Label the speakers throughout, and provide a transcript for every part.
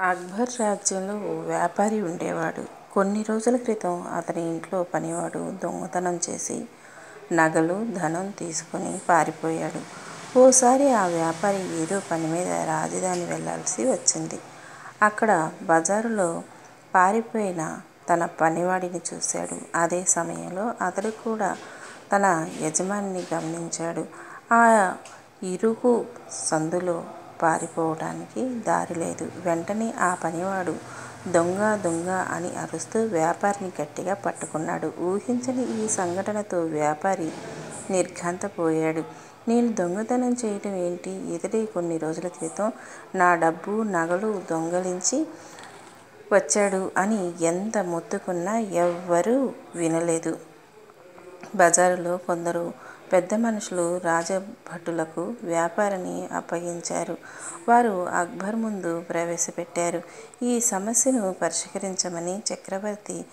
Speaker 1: అక్బర్ రాజ్యంలో ఓ వ్యాపారి ఉండేవాడు. కొన్ని రోజుల క్రితం అతని ఇంట్లో పనివాడు దొంగతనం చేసి నగలు, ధనం తీసుకుని పారిపోయాడు. ఓసారి ఆ వ్యాపారి ఏదో పనిమీద రాజధాని వెళ్ళాల్సి వచ్చింది. అక్కడ బజారులో పారిపోయిన తన పనివాడిని చూశాడు. అదే సమయంలో అతడు కూడా తన యజమానిని గమనించాడు. ఆ ఇరుకు సందులో పారిపోవటానికి దారి లేదు. వెంటనే ఆ పనివాడు దొంగ దొంగ అని అరుస్తూ వ్యాపారిని గట్టిగా పట్టుకున్నాడు. ఊహించని ఈ సంఘటనతో వ్యాపారి నిర్ఘాంతపోయాడు. నేను దొంగతనం చేయటం ఏంటి? ఇతడే కొన్ని రోజుల క్రితం నా డబ్బు, నగలు దొంగిలించి వచ్చాడు అని ఎంత మొత్తుకున్నా ఎవ్వరూ వినలేదు. బజారులో కొందరు పెద్ద మనుషులు రాజభటులకు వ్యాపారిని అప్పగించారు. వారు అక్బర్ ముందు ప్రవేశపెట్టారు. ఈ సమస్యను పరిష్కరించమని చక్రవర్తి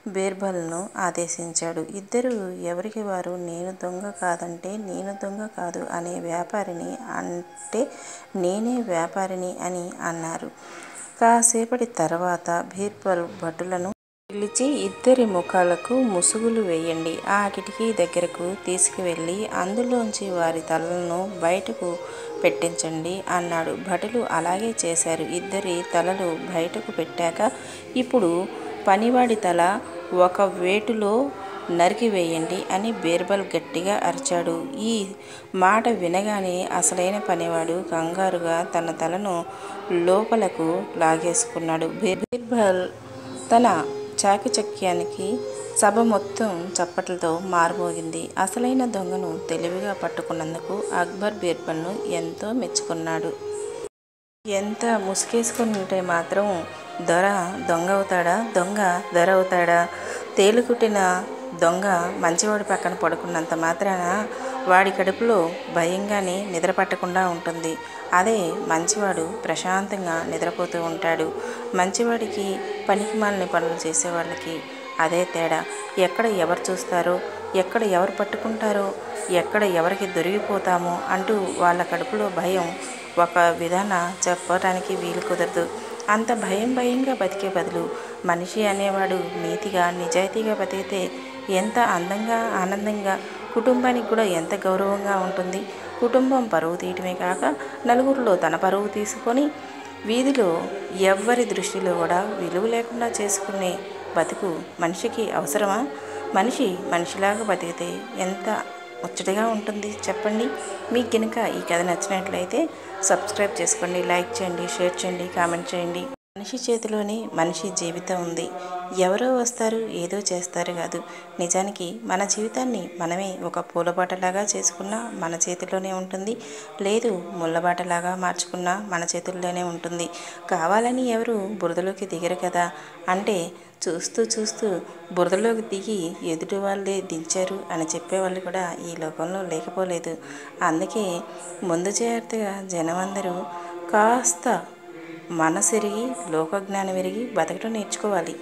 Speaker 1: బీర్బల్ను ఆదేశించాడు. ఇద్దరూ ఎవరికి వారు నేను దొంగ కాదంటే నేను దొంగ కాదు అనే వ్యాపారిని అంటే నేనే వ్యాపారిని అని అన్నారు. కాసేపటి తర్వాత బీర్బల్ భటులను పిలిచి ఇద్దరి ముఖాలకు ముసుగులు వేయండి, ఆ కిటికీ దగ్గరకు తీసుకువెళ్ళి అందులోంచి వారి తలలను బయటకు పెట్టించండి అన్నాడు. భటులు అలాగే చేశారు. ఇద్దరి తలలు బయటకు పెట్టాక ఇప్పుడు పనివాడి తల ఒక వేటులో నరికివేయండి అని బీర్బల్ గట్టిగా అరిచాడు. ఈ మాట వినగానే అసలైన పనివాడు కంగారుగా తన తలను లోపలకు లాగేసుకున్నాడు. బీర్బల్ తన చాకచక్యానికి సభ మొత్తం చప్పట్లతో మారుమోగింది. అసలైన దొంగను తెలివిగా పట్టుకున్నందుకు అక్బర్ బీర్బల్ను ఎంతో మెచ్చుకున్నాడు. ఎంత ముసుగేసుకుని ఉంటే మాత్రం దొర దొంగ అవుతాడా? దొంగ దొర అవుతాడా? తేలుకుట్టిన దొంగ మంచివాడి పక్కన పడుకున్నంత మాత్రాన వాడి కడుపులో భయంగానే నిద్ర పట్టకుండా ఉంటుంది. అదే మంచివాడు ప్రశాంతంగా నిద్రపోతూ ఉంటాడు. మంచివాడికి పనికిమాలిన పనులు చేసేవాళ్ళకి అదే తేడా. ఎక్కడ ఎవరు చూస్తారో, ఎక్కడ ఎవరు పట్టుకుంటారో, ఎక్కడ ఎవరికి దొరికిపోతామో అంటూ వాళ్ళ కడుపులో భయం ఒక విధాన చెప్పడానికి వీలు కుదరదు. అంత భయంగా బతికే బదులు మనిషి అనేవాడు నీతిగా నిజాయితీగా బతికితే ఎంత అందంగా ఆనందంగా, కుటుంబానికి కూడా ఎంత గౌరవంగా ఉంటుంది. కుటుంబం పరువు తీయటమే కాక నలుగురిలో తన పరువు తీసుకొని వీధిలో ఎవ్వరి దృష్టిలో కూడా విలువ లేకుండా చేసుకునే బతుకు మనిషికి అవసరమా? మనిషి మనిషిలాగా బతికితే ఎంత ముచ్చటగా ఉంటుంది చెప్పండి. మీకు కనుక ఈ కథ నచ్చినట్లయితే సబ్స్క్రైబ్ చేసుకోండి, లైక్ చేయండి, షేర్ చేయండి, కామెంట్ చేయండి. మనిషి చేతిలోనే మనిషి జీవితం ఉంది. ఎవరో వస్తారు ఏదో చేస్తారు కాదు. నిజానికి మన జీవితాన్ని మనమే ఒక పూలబాటలాగా చేసుకున్నా మన చేతిలోనే ఉంటుంది. లేదు ముళ్ళబాటలాగా మార్చుకున్నా మన చేతుల్లోనే ఉంటుంది. కావాలని ఎవరు బురదలోకి దిగరు కదా. అంటే చూస్తూ బురదలోకి దిగి ఎదుటి వాళ్ళే దించారు అని చెప్పేవాళ్ళు కూడా ఈ లోకంలో లేకపోలేదు. అందుకే ముందు జాగ్రత్తగా జనమందరూ కాస్త మనసెరిగి లోకజ్ఞానం ఎరిగి బతకటం నేర్చుకోవాలి.